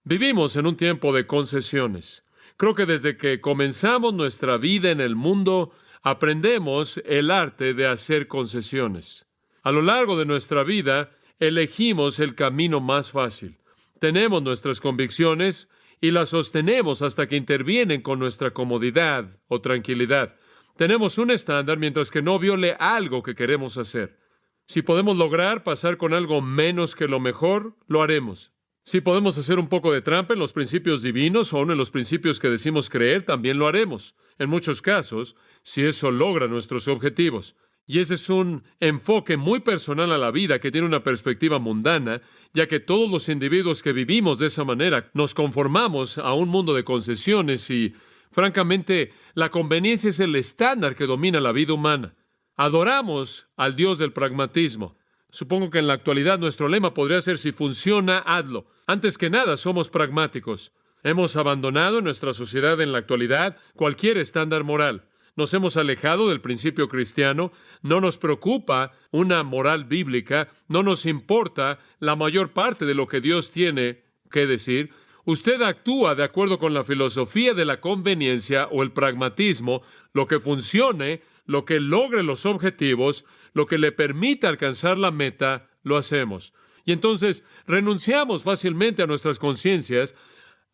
Vivimos en un tiempo de concesiones. Creo que desde que comenzamos nuestra vida en el mundo, aprendemos el arte de hacer concesiones. A lo largo de nuestra vida, elegimos el camino más fácil. Tenemos nuestras convicciones y las sostenemos hasta que intervienen con nuestra comodidad o tranquilidad. Tenemos un estándar mientras que no viole algo que queremos hacer. Si podemos lograr pasar con algo menos que lo mejor, lo haremos. Si podemos hacer un poco de trampa en los principios divinos o aún en los principios que decimos creer, también lo haremos. En muchos casos, si eso logra nuestros objetivos. Y ese es un enfoque muy personal a la vida que tiene una perspectiva mundana, ya que todos los individuos que vivimos de esa manera nos conformamos a un mundo de concesiones y, francamente, la conveniencia es el estándar que domina la vida humana. Adoramos al Dios del pragmatismo. Supongo que en la actualidad nuestro lema podría ser: si funciona, hazlo. Antes que nada, somos pragmáticos. Hemos abandonado en nuestra sociedad en la actualidad cualquier estándar moral. Nos hemos alejado del principio cristiano. No nos preocupa una moral bíblica. No nos importa la mayor parte de lo que Dios tiene que decir. Usted actúa de acuerdo con la filosofía de la conveniencia o el pragmatismo, lo que funcione, lo que logre los objetivos, lo que le permita alcanzar la meta, lo hacemos. Y entonces renunciamos fácilmente a nuestras conciencias,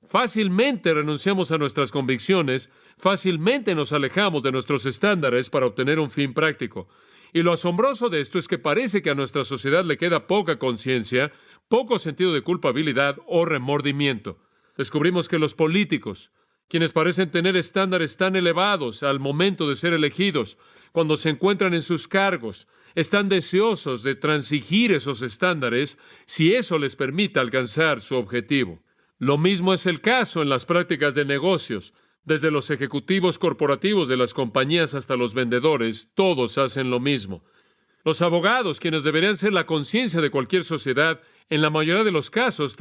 fácilmente renunciamos a nuestras convicciones, fácilmente nos alejamos de nuestros estándares para obtener un fin práctico. Y lo asombroso de esto es que parece que a nuestra sociedad le queda poca conciencia, poco sentido de culpabilidad o remordimiento. Descubrimos que los políticos, quienes parecen tener estándares tan elevados al momento de ser elegidos, cuando se encuentran en sus cargos, están deseosos de transigir esos estándares si eso les permite alcanzar su objetivo. Lo mismo es el caso en las prácticas de negocios. Desde los ejecutivos corporativos de las compañías hasta los vendedores, todos hacen lo mismo. Los abogados, quienes deberían ser la conciencia de cualquier sociedad, en la mayoría de los casos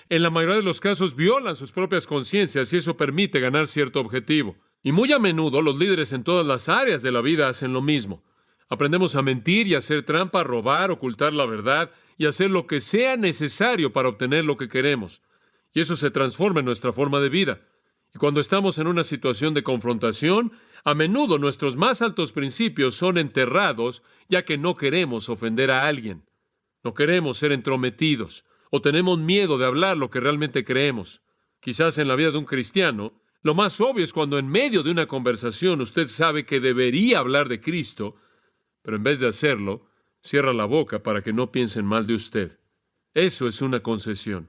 en la mayoría de los casos violan sus propias conciencias y eso permite ganar cierto objetivo. Y muy a menudo los líderes en todas las áreas de la vida hacen lo mismo. Aprendemos a mentir y a hacer trampa, a robar, ocultar la verdad y hacer lo que sea necesario para obtener lo que queremos. Y eso se transforma en nuestra forma de vida. Y cuando estamos en una situación de confrontación, a menudo nuestros más altos principios son enterrados, ya que no queremos ofender a alguien. No queremos ser entrometidos, o tenemos miedo de hablar lo que realmente creemos. Quizás en la vida de un cristiano, lo más obvio es cuando en medio de una conversación usted sabe que debería hablar de Cristo, pero en vez de hacerlo, cierra la boca para que no piensen mal de usted. Eso es una concesión.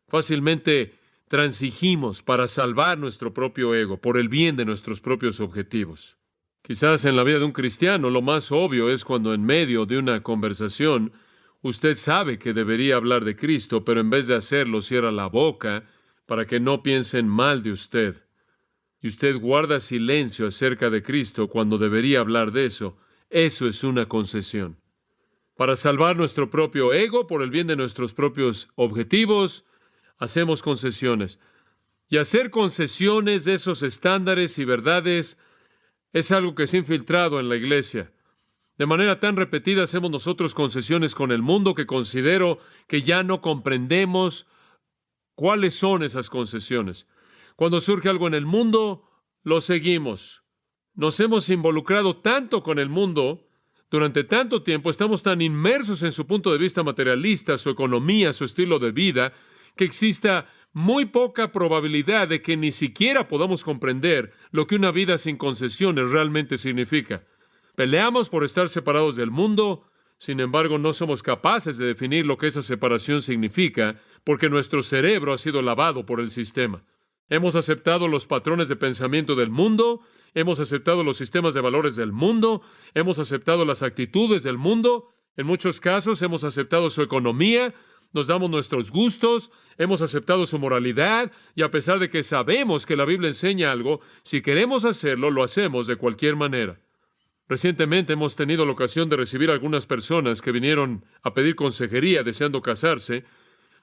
Fácilmente transigimos para salvar nuestro propio ego, por el bien de nuestros propios objetivos. Quizás en la vida de un cristiano lo más obvio es cuando en medio de una conversación usted sabe que debería hablar de Cristo, pero en vez de hacerlo cierra la boca para que no piensen mal de usted. Y usted guarda silencio acerca de Cristo cuando debería hablar de eso. Eso es una concesión. Para salvar nuestro propio ego, por el bien de nuestros propios objetivos, hacemos concesiones. Y hacer concesiones de esos estándares y verdades es algo que se ha infiltrado en la iglesia. De manera tan repetida hacemos nosotros concesiones con el mundo que considero que ya no comprendemos cuáles son esas concesiones. Cuando surge algo en el mundo, lo seguimos. Nos hemos involucrado tanto con el mundo durante tanto tiempo, estamos tan inmersos en su punto de vista materialista, su economía, su estilo de vida, que exista muy poca probabilidad de que ni siquiera podamos comprender lo que una vida sin concesiones realmente significa. Peleamos por estar separados del mundo, sin embargo no somos capaces de definir lo que esa separación significa, porque nuestro cerebro ha sido lavado por el sistema. Hemos aceptado los patrones de pensamiento del mundo, hemos aceptado los sistemas de valores del mundo, hemos aceptado las actitudes del mundo, en muchos casos hemos aceptado su economía, nos damos nuestros gustos, hemos aceptado su moralidad, y a pesar de que sabemos que la Biblia enseña algo, si queremos hacerlo, lo hacemos de cualquier manera. Recientemente hemos tenido la ocasión de recibir a algunas personas que vinieron a pedir consejería deseando casarse.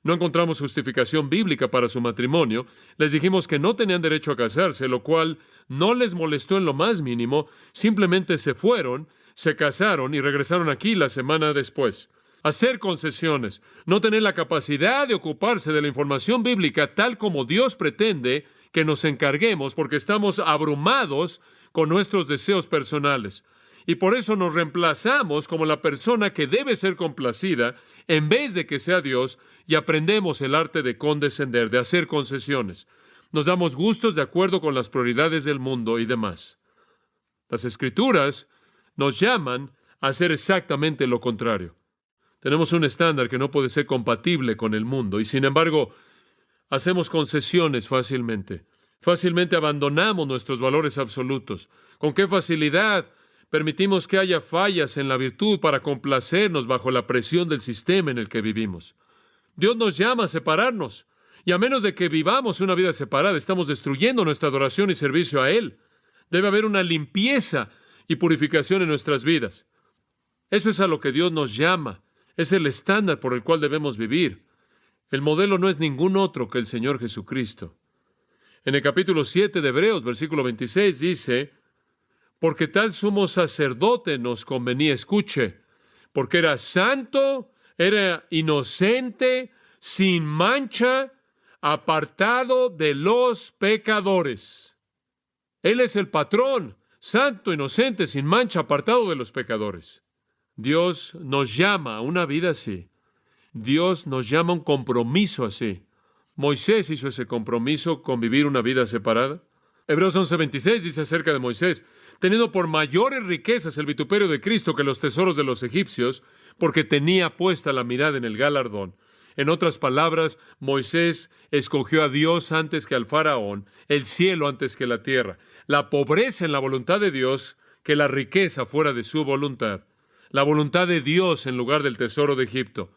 No encontramos justificación bíblica para su matrimonio. Les dijimos que no tenían derecho a casarse, lo cual no les molestó en lo más mínimo. Simplemente se fueron, se casaron y regresaron aquí la semana después. Hacer concesiones, no tener la capacidad de ocuparse de la información bíblica tal como Dios pretende que nos encarguemos porque estamos abrumados con nuestros deseos personales. Y por eso nos reemplazamos como la persona que debe ser complacida en vez de que sea Dios y aprendemos el arte de condescender, de hacer concesiones. Nos damos gustos de acuerdo con las prioridades del mundo y demás. Las Escrituras nos llaman a hacer exactamente lo contrario. Tenemos un estándar que no puede ser compatible con el mundo y, sin embargo, hacemos concesiones fácilmente. Fácilmente abandonamos nuestros valores absolutos. ¿Con qué facilidad permitimos que haya fallas en la virtud para complacernos bajo la presión del sistema en el que vivimos? Dios nos llama a separarnos, y a menos de que vivamos una vida separada, estamos destruyendo nuestra adoración y servicio a Él. Debe haber una limpieza y purificación en nuestras vidas. Eso es a lo que Dios nos llama. Es el estándar por el cual debemos vivir. El modelo no es ningún otro que el Señor Jesucristo. En el capítulo 7 de Hebreos, versículo 26, dice: porque tal sumo sacerdote nos convenía, escuche, porque era santo, era inocente, sin mancha, apartado de los pecadores. Él es el patrón, santo, inocente, sin mancha, apartado de los pecadores. Dios nos llama a una vida así. Dios nos llama a un compromiso así. Moisés hizo ese compromiso con vivir una vida separada. Hebreos 11:26 dice acerca de Moisés: teniendo por mayores riquezas el vituperio de Cristo que los tesoros de los egipcios, porque tenía puesta la mirada en el galardón. En otras palabras, Moisés escogió a Dios antes que al faraón, el cielo antes que la tierra, la pobreza en la voluntad de Dios que la riqueza fuera de su voluntad, la voluntad de Dios en lugar del tesoro de Egipto.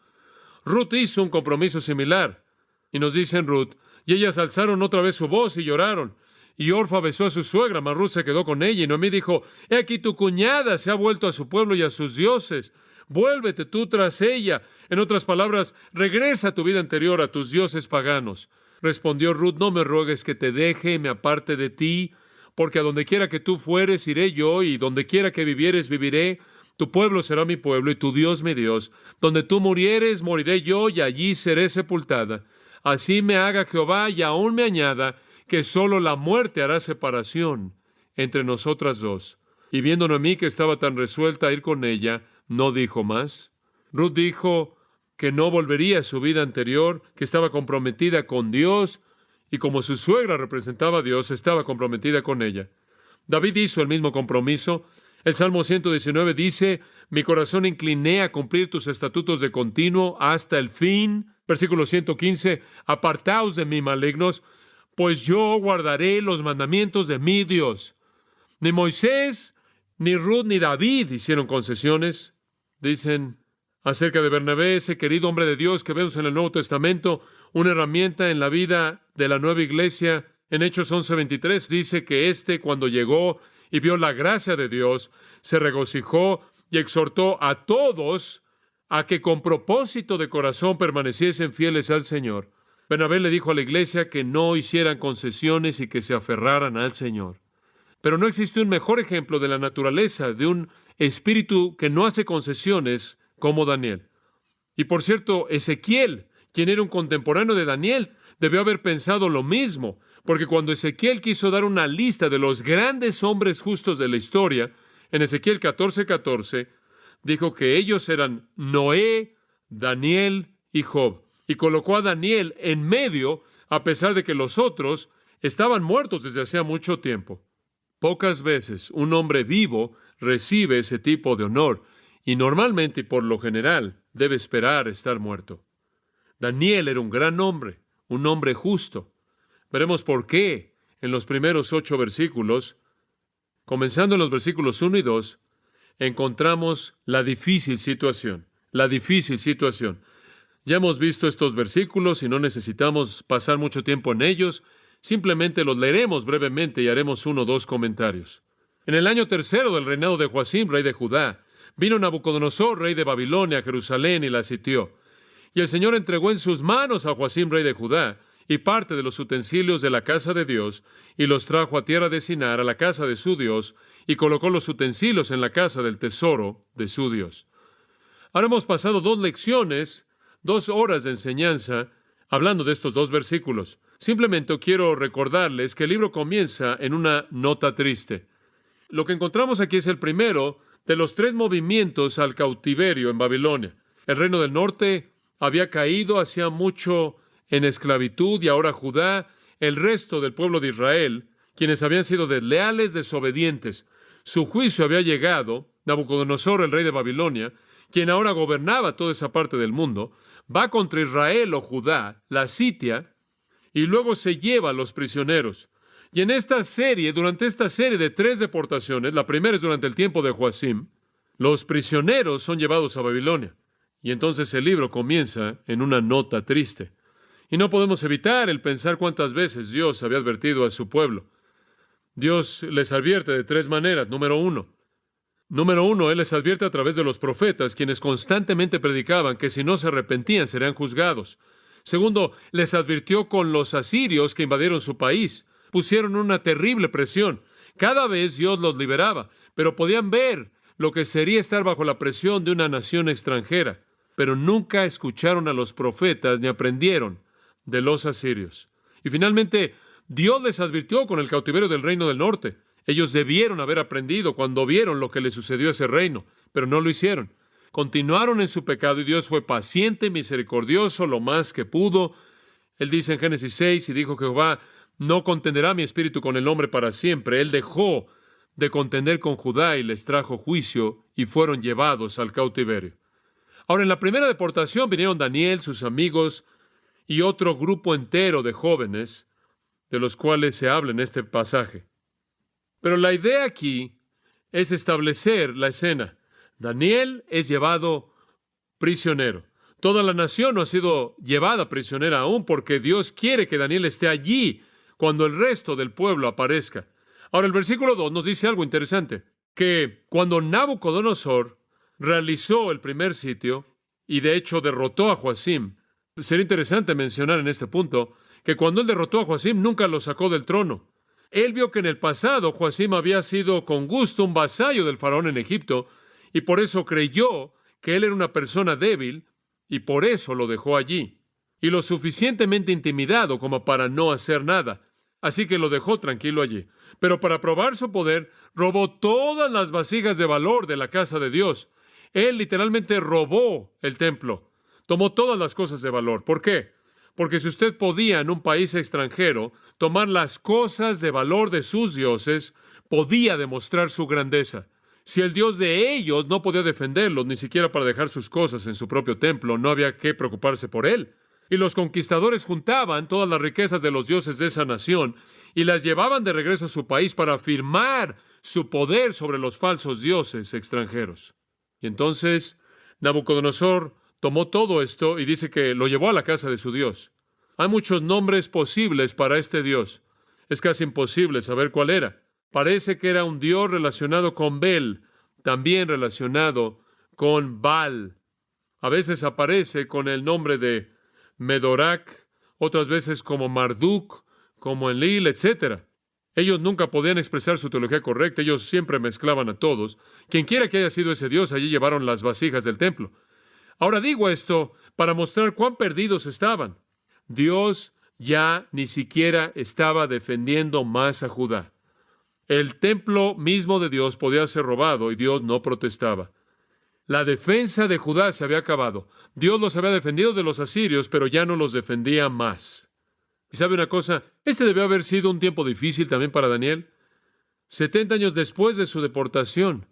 Ruth hizo un compromiso similar, y nos dice en Ruth: y ellas alzaron otra vez su voz y lloraron. Y Orfa besó a su suegra, mas Ruth se quedó con ella. Y Noemí dijo: he aquí tu cuñada se ha vuelto a su pueblo y a sus dioses. Vuélvete tú tras ella. En otras palabras, regresa a tu vida anterior, a tus dioses paganos. Respondió Ruth: no me ruegues que te deje y me aparte de ti, porque a donde quiera que tú fueres, iré yo, y donde quiera que vivieres, viviré. Tu pueblo será mi pueblo y tu Dios mi Dios. Donde tú murieres, moriré yo, y allí seré sepultada. Así me haga Jehová, y aún me añada, que solo la muerte hará separación entre nosotras dos. Y viendo Noemí que estaba tan resuelta a ir con ella, no dijo más. Ruth dijo que no volvería a su vida anterior, que estaba comprometida con Dios, y como su suegra representaba a Dios, estaba comprometida con ella. David hizo el mismo compromiso. El Salmo 119 dice: mi corazón incliné a cumplir tus estatutos de continuo hasta el fin. Versículo 115: apartaos de mí, malignos, pues yo guardaré los mandamientos de mi Dios. Ni Moisés, ni Ruth, ni David hicieron concesiones. Dicen acerca de Bernabé, ese querido hombre de Dios que vemos en el Nuevo Testamento, una herramienta en la vida de la nueva iglesia. En Hechos 11:23 dice que cuando llegó y vio la gracia de Dios, se regocijó y exhortó a todos a que con propósito de corazón permaneciesen fieles al Señor. Bernabé le dijo a la iglesia que no hicieran concesiones y que se aferraran al Señor. Pero no existe un mejor ejemplo de la naturaleza de un espíritu que no hace concesiones como Daniel. Y por cierto, Ezequiel, quien era un contemporáneo de Daniel, debió haber pensado lo mismo, porque cuando Ezequiel quiso dar una lista de los grandes hombres justos de la historia, en Ezequiel 14:14, dijo que ellos eran Noé, Daniel y Job. Y colocó a Daniel en medio, a pesar de que los otros estaban muertos desde hacía mucho tiempo. Pocas veces un hombre vivo recibe ese tipo de honor, y normalmente y por lo general debe esperar estar muerto. Daniel era un gran hombre, un hombre justo. Veremos por qué en los primeros 8 versículos. Comenzando en los versículos 1 y 2, encontramos la difícil situación. La difícil situación. Ya hemos visto estos versículos y no necesitamos pasar mucho tiempo en ellos. Simplemente los leeremos brevemente y haremos 1 o 2 comentarios. En el año 3 del reinado de Joacim, rey de Judá, vino Nabucodonosor, rey de Babilonia, a Jerusalén y la sitió. Y el Señor entregó en sus manos a Joacim, rey de Judá, y parte de los utensilios de la casa de Dios, y los trajo a tierra de Sinar, a la casa de su Dios, y colocó los utensilios en la casa del tesoro de su Dios. Ahora hemos pasado 2 lecciones, 2 horas de enseñanza, hablando de estos 2 versículos. Simplemente quiero recordarles que el libro comienza en una nota triste. Lo que encontramos aquí es el primero de los 3 movimientos al cautiverio en Babilonia. El reino del norte había caído hacía mucho en esclavitud y ahora Judá, el resto del pueblo de Israel, quienes habían sido desleales, desobedientes. Su juicio había llegado. Nabucodonosor, el rey de Babilonia, quien ahora gobernaba toda esa parte del mundo, va contra Israel o Judá, la sitia, y luego se lleva a los prisioneros. Y en esta serie, durante esta serie de 3 deportaciones, la primera es durante el tiempo de Joacim, los prisioneros son llevados a Babilonia. Y entonces el libro comienza en una nota triste. Y no podemos evitar el pensar cuántas veces Dios había advertido a su pueblo. Dios les advierte de 3 maneras. Número uno, Él les advierte a través de los profetas, quienes constantemente predicaban que si no se arrepentían serían juzgados. Segundo, les advirtió con los asirios que invadieron su país. Pusieron una terrible presión. Cada vez Dios los liberaba, pero podían ver lo que sería estar bajo la presión de una nación extranjera. Pero nunca escucharon a los profetas ni aprendieron de los asirios. Y finalmente, Dios les advirtió con el cautiverio del reino del norte. Ellos debieron haber aprendido cuando vieron lo que le sucedió a ese reino, pero no lo hicieron. Continuaron en su pecado y Dios fue paciente y misericordioso lo más que pudo. Él dice en Génesis 6, y dijo Jehová, no contenderá mi espíritu con el hombre para siempre. Él dejó de contender con Judá y les trajo juicio y fueron llevados al cautiverio. Ahora, en la primera deportación vinieron Daniel, sus amigos y otro grupo entero de jóvenes de los cuales se habla en este pasaje. Pero la idea aquí es establecer la escena. Daniel es llevado prisionero. Toda la nación no ha sido llevada prisionera aún porque Dios quiere que Daniel esté allí cuando el resto del pueblo aparezca. Ahora, el versículo 2 nos dice algo interesante, que cuando Nabucodonosor realizó el primer sitio y de hecho derrotó a Joacim, sería interesante mencionar en este punto que cuando él derrotó a Joacim nunca lo sacó del trono. Él vio que en el pasado Joacim había sido con gusto un vasallo del faraón en Egipto y por eso creyó que él era una persona débil y por eso lo dejó allí. Y lo suficientemente intimidado como para no hacer nada. Así que lo dejó tranquilo allí. Pero para probar su poder, robó todas las vasijas de valor de la casa de Dios. Él literalmente robó el templo. Tomó todas las cosas de valor. ¿Por qué? Porque si usted podía en un país extranjero tomar las cosas de valor de sus dioses, podía demostrar su grandeza. Si el Dios de ellos no podía defenderlos, ni siquiera para dejar sus cosas en su propio templo, no había que preocuparse por él. Y los conquistadores juntaban todas las riquezas de los dioses de esa nación y las llevaban de regreso a su país para afirmar su poder sobre los falsos dioses extranjeros. Y entonces Nabucodonosor tomó todo esto y dice que lo llevó a la casa de su Dios. Hay muchos nombres posibles para este Dios. Es casi imposible saber cuál era. Parece que era un Dios relacionado con Bel, también relacionado con Baal. A veces aparece con el nombre de Medorac, otras veces como Marduk, como Enlil, etc. Ellos nunca podían expresar su teología correcta, ellos siempre mezclaban a todos. Quien quiera que haya sido ese Dios, allí llevaron las vasijas del templo. Ahora digo esto para mostrar cuán perdidos estaban. Dios ya ni siquiera estaba defendiendo más a Judá. El templo mismo de Dios podía ser robado y Dios no protestaba. La defensa de Judá se había acabado. Dios los había defendido de los asirios, pero ya no los defendía más. ¿Y sabe una cosa? Este debió haber sido un tiempo difícil también para Daniel. 70 años después de su deportación,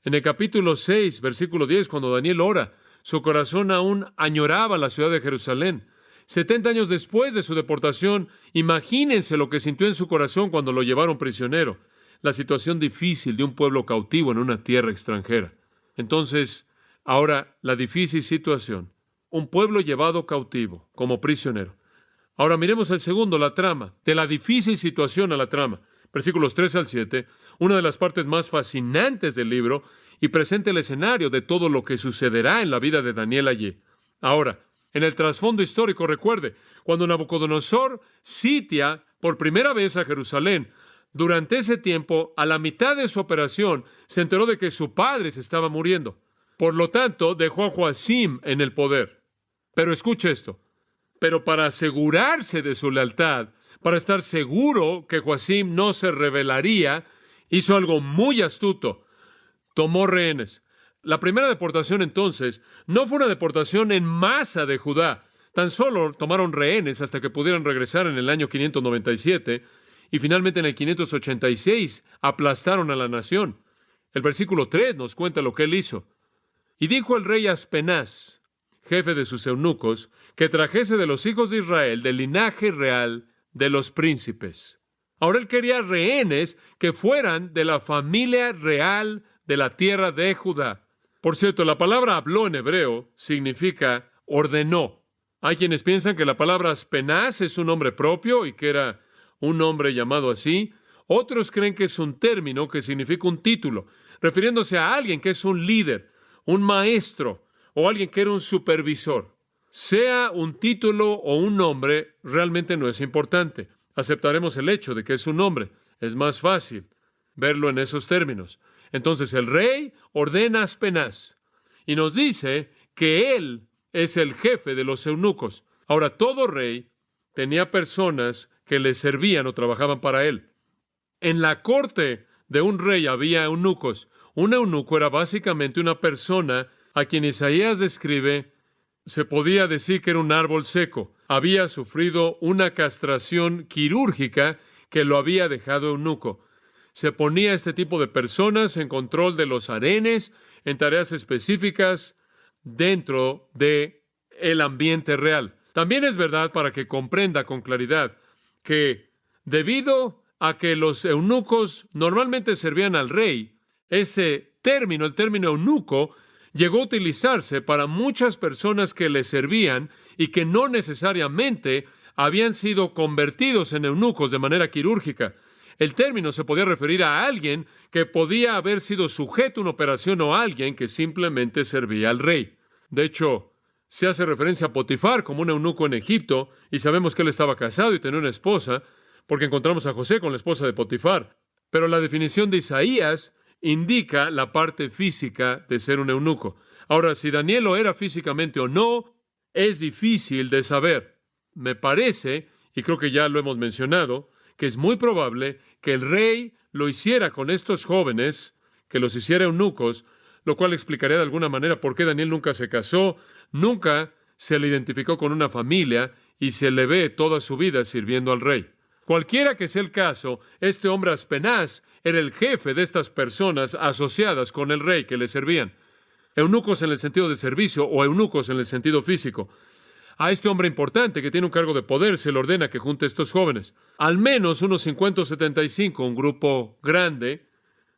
en el capítulo 6, versículo 10, cuando Daniel ora, su corazón aún añoraba la ciudad de Jerusalén. 70 años después de su deportación, imagínense lo que sintió en su corazón cuando lo llevaron prisionero. La situación difícil de un pueblo cautivo en una tierra extranjera. Entonces, ahora la difícil situación. Un pueblo llevado cautivo como prisionero. Ahora miremos el segundo, la trama. De la difícil situación a la trama. Versículos 3 al 7, una de las partes más fascinantes del libro y presenta el escenario de todo lo que sucederá en la vida de Daniel allí. Ahora, en el trasfondo histórico, recuerde, cuando Nabucodonosor sitia por primera vez a Jerusalén, durante ese tiempo, a la mitad de su operación, se enteró de que su padre se estaba muriendo. Por lo tanto, dejó a Joacim en el poder. Pero escuche esto. Pero para asegurarse de su lealtad, para estar seguro que Joacim no se rebelaría, hizo algo muy astuto. Tomó rehenes. La primera deportación entonces no fue una deportación en masa de Judá. Tan solo tomaron rehenes hasta que pudieran regresar en el año 597 y finalmente en el 586 aplastaron a la nación. El versículo 3 nos cuenta lo que él hizo. Y dijo el rey Aspenaz, jefe de sus eunucos, que trajese de los hijos de Israel del linaje real de los príncipes. Ahora él quería rehenes que fueran de la familia real de la tierra de Judá. Por cierto, la palabra habló en hebreo significa ordenó. Hay quienes piensan que la palabra Aspenaz es un nombre propio y que era un hombre llamado así. Otros creen que es un término que significa un título, refiriéndose a alguien que es un líder, un maestro o alguien que era un supervisor. Sea un título o un nombre, realmente no es importante. Aceptaremos el hecho de que es un nombre. Es más fácil verlo en esos términos. Entonces el rey ordena a Aspenaz y nos dice que él es el jefe de los eunucos. Ahora, todo rey tenía personas que le servían o trabajaban para él. En la corte de un rey había eunucos. Un eunuco era básicamente una persona a quien Isaías describe, se podía decir que era un árbol seco. Había sufrido una castración quirúrgica que lo había dejado eunuco. Se ponía a este tipo de personas en control de los harenes, en tareas específicas dentro de el ambiente real. También es verdad, para que comprenda con claridad, que debido a que los eunucos normalmente servían al rey, ese término, el término eunuco, llegó a utilizarse para muchas personas que le servían y que no necesariamente habían sido convertidos en eunucos de manera quirúrgica. El término se podía referir a alguien que podía haber sido sujeto a una operación o a alguien que simplemente servía al rey. De hecho, se hace referencia a Potifar como un eunuco en Egipto, y sabemos que él estaba casado y tenía una esposa, porque encontramos a José con la esposa de Potifar. Pero la definición de Isaías indica la parte física de ser un eunuco. Ahora, si Daniel lo era físicamente o no, es difícil de saber. Me parece, y creo que ya lo hemos mencionado, que es muy probable que el rey lo hiciera con estos jóvenes, que los hiciera eunucos, lo cual explicaría de alguna manera por qué Daniel nunca se casó, nunca se le identificó con una familia y se le ve toda su vida sirviendo al rey. Cualquiera que sea el caso, este hombre Aspenaz era el jefe de estas personas asociadas con el rey que le servían. Eunucos en el sentido de servicio o eunucos en el sentido físico. A este hombre importante que tiene un cargo de poder se le ordena que junte a estos jóvenes. Al menos unos 50 o 75, un grupo grande,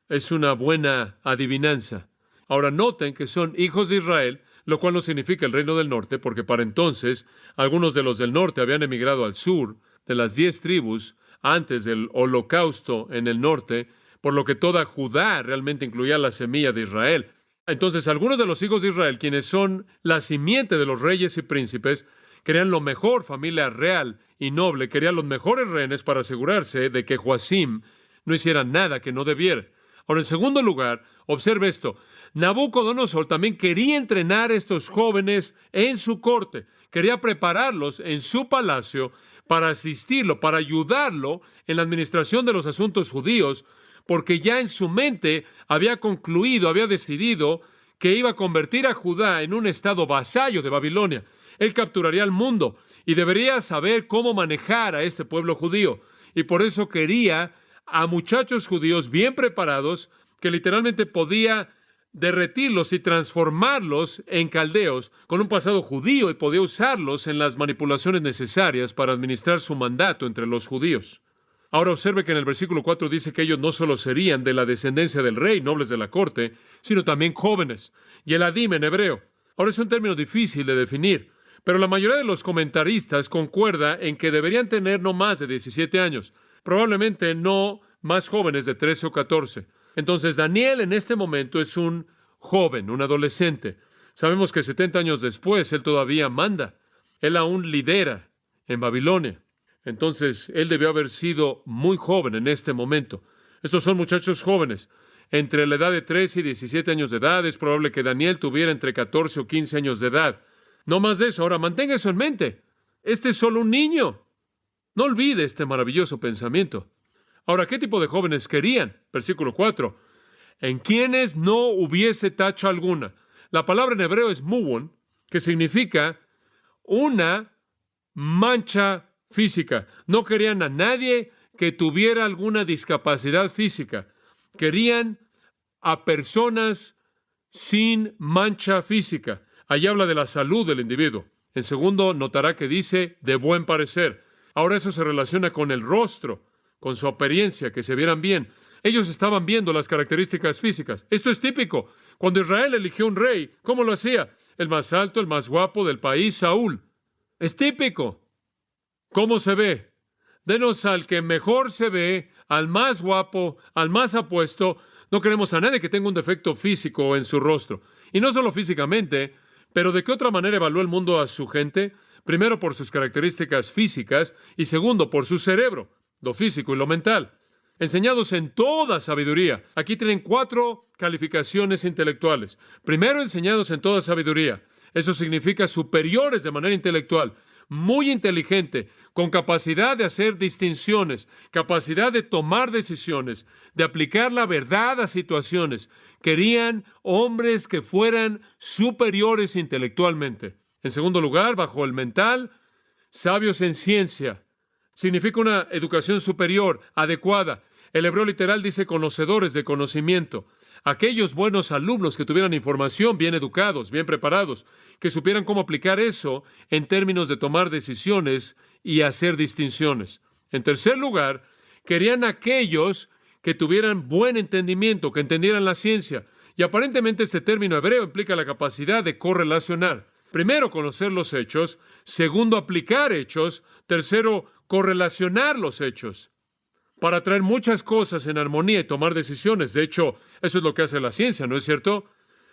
es una buena adivinanza. Ahora noten que son hijos de Israel, lo cual no significa el reino del norte, porque para entonces algunos de los del norte habían emigrado al sur, de las 10 tribus, antes del holocausto en el norte, por lo que toda Judá realmente incluía la semilla de Israel. Entonces, algunos de los hijos de Israel, quienes son la simiente de los reyes y príncipes, querían lo mejor, familia real y noble, querían los mejores rehenes para asegurarse de que Joacim no hiciera nada que no debiera. Ahora, en segundo lugar, observe esto. Nabucodonosor también quería entrenar a estos jóvenes en su corte. Quería prepararlos en su palacio para asistirlo, para ayudarlo en la administración de los asuntos judíos, porque ya en su mente había concluido, había decidido que iba a convertir a Judá en un estado vasallo de Babilonia. Él capturaría al mundo y debería saber cómo manejar a este pueblo judío. Y por eso quería a muchachos judíos bien preparados que literalmente podía derretirlos y transformarlos en caldeos con un pasado judío y podía usarlos en las manipulaciones necesarias para administrar su mandato entre los judíos. Ahora observe que en el versículo 4 dice que ellos no solo serían de la descendencia del rey, nobles de la corte, sino también jóvenes. Y el Adim en hebreo. Ahora es un término difícil de definir, pero la mayoría de los comentaristas concuerda en que deberían tener no más de 17 años, probablemente no más jóvenes de 13 o 14. Entonces Daniel en este momento es un joven, un adolescente. Sabemos que 70 años después él todavía manda. Él aún lidera en Babilonia. Entonces, él debió haber sido muy joven en este momento. Estos son muchachos jóvenes. entre la edad de 13 y 17 años de edad. Es probable que Daniel tuviera entre 14 o 15 años de edad. No más de eso. Ahora, mantenga eso en mente. Este es solo un niño. No olvide este maravilloso pensamiento. Ahora, ¿qué tipo de jóvenes querían? Versículo 4. En quienes no hubiese tacha alguna. La palabra en hebreo es muwon, que significa una mancha física. No querían a nadie que tuviera alguna discapacidad física. Querían a personas sin mancha física. Allí habla de la salud del individuo. En segundo, notará que dice de buen parecer. Ahora eso se relaciona con el rostro, con su apariencia, que se vieran bien. Ellos estaban viendo las características físicas. Esto es típico. Cuando Israel eligió un rey, ¿cómo lo hacía? El más alto, el más guapo del país, Saúl. Es típico. ¿Cómo se ve? Denos al que mejor se ve, al más guapo, al más apuesto. No queremos a nadie que tenga un defecto físico en su rostro. Y no solo físicamente, pero ¿de qué otra manera evalúa el mundo a su gente? Primero, por sus características físicas y segundo, por su cerebro, lo físico y lo mental. Enseñados en toda sabiduría. Aquí tienen 4 calificaciones intelectuales. Primero, enseñados en toda sabiduría. Eso significa superiores de manera intelectual. Muy inteligente, con capacidad de hacer distinciones, capacidad de tomar decisiones, de aplicar la verdad a situaciones. Querían hombres que fueran superiores intelectualmente. En segundo lugar, bajo el mental, sabios en ciencia. Significa una educación superior, adecuada. El hebreo literal dice conocedores de conocimiento. Aquellos buenos alumnos que tuvieran información, bien educados, bien preparados, que supieran cómo aplicar eso en términos de tomar decisiones y hacer distinciones. En tercer lugar, querían aquellos que tuvieran buen entendimiento, que entendieran la ciencia. Y aparentemente este término hebreo implica la capacidad de correlacionar. Primero, conocer los hechos. Segundo, aplicar hechos. Tercero, correlacionar los hechos para traer muchas cosas en armonía y tomar decisiones. De hecho, eso es lo que hace la ciencia, ¿no es cierto?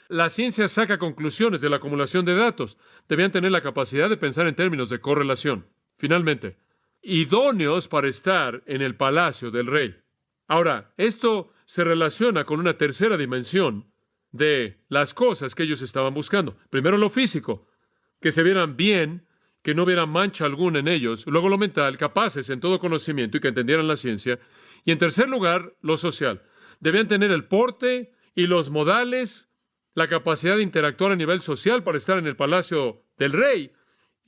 La ciencia saca conclusiones de la acumulación de datos. Debían tener la capacidad de pensar en términos de correlación. Finalmente, idóneos para estar en el palacio del rey. Ahora, esto se relaciona con una tercera dimensión de las cosas que ellos estaban buscando. Primero, lo físico, que se vieran bien, que no hubiera mancha alguna en ellos. Luego, lo mental, capaces en todo conocimiento y que entendieran la ciencia. Y en tercer lugar, lo social. Debían tener el porte y los modales, la capacidad de interactuar a nivel social para estar en el palacio del rey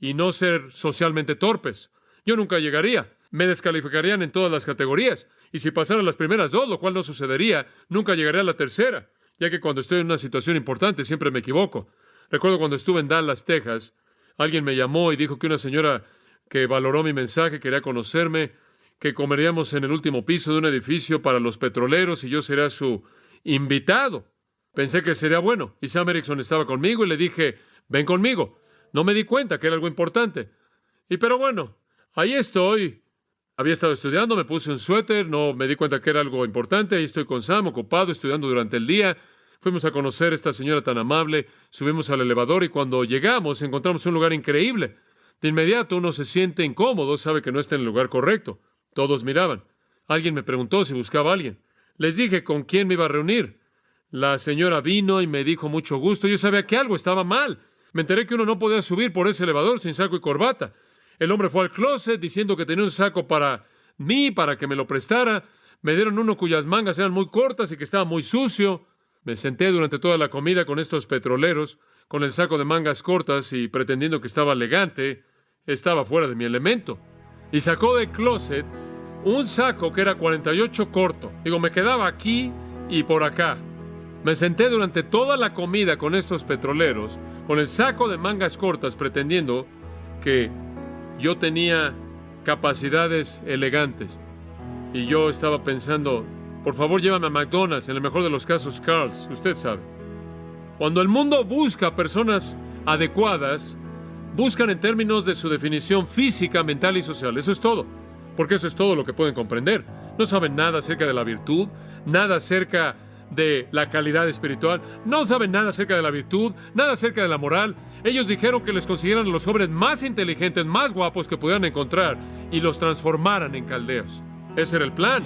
y no ser socialmente torpes. Yo nunca llegaría. Me descalificarían en todas las categorías. Y si pasara las primeras 2, lo cual no sucedería, nunca llegaría a la tercera, ya que cuando estoy en una situación importante siempre me equivoco. Recuerdo cuando estuve en Dallas, Texas, alguien me llamó y dijo que una señora que valoró mi mensaje quería conocerme, que comeríamos en el último piso de un edificio para los petroleros y yo sería su invitado. Pensé que sería bueno. Y Sam Erickson estaba conmigo y le dije, ven conmigo. No me di cuenta que era algo importante. Pero bueno, ahí estoy. Había estado estudiando, me puse un suéter, no me di cuenta que era algo importante. Ahí estoy con Sam, ocupado, estudiando durante el día. Fuimos a conocer a esta señora tan amable, subimos al elevador y cuando llegamos encontramos un lugar increíble. De inmediato uno se siente incómodo, sabe que no está en el lugar correcto. Todos miraban. Alguien me preguntó si buscaba a alguien. Les dije con quién me iba a reunir. La señora vino y me dijo mucho gusto. Yo sabía que algo estaba mal. Me enteré que uno no podía subir por ese elevador sin saco y corbata. El hombre fue al closet diciendo que tenía un saco para mí, para que me lo prestara. Me dieron uno cuyas mangas eran muy cortas y que estaba muy sucio. Me senté durante toda la comida con estos petroleros, con el saco de mangas cortas y pretendiendo que estaba elegante, estaba fuera de mi elemento. Y sacó del closet un saco que era 48 corto. Digo, me quedaba aquí y por acá. Me senté durante toda la comida con estos petroleros, con el saco de mangas cortas, pretendiendo que yo tenía capacidades elegantes. Y yo estaba pensando, por favor, llévame a McDonald's, en el mejor de los casos, Carl's, usted sabe. Cuando el mundo busca personas adecuadas, buscan en términos de su definición física, mental y social. Eso es todo, porque eso es todo lo que pueden comprender. No saben nada acerca de la virtud, nada acerca de la calidad espiritual, no saben nada acerca de la virtud, nada acerca de la moral. Ellos dijeron que les consiguieran los jóvenes más inteligentes, más guapos que pudieran encontrar y los transformaran en caldeos. Ese era el plan.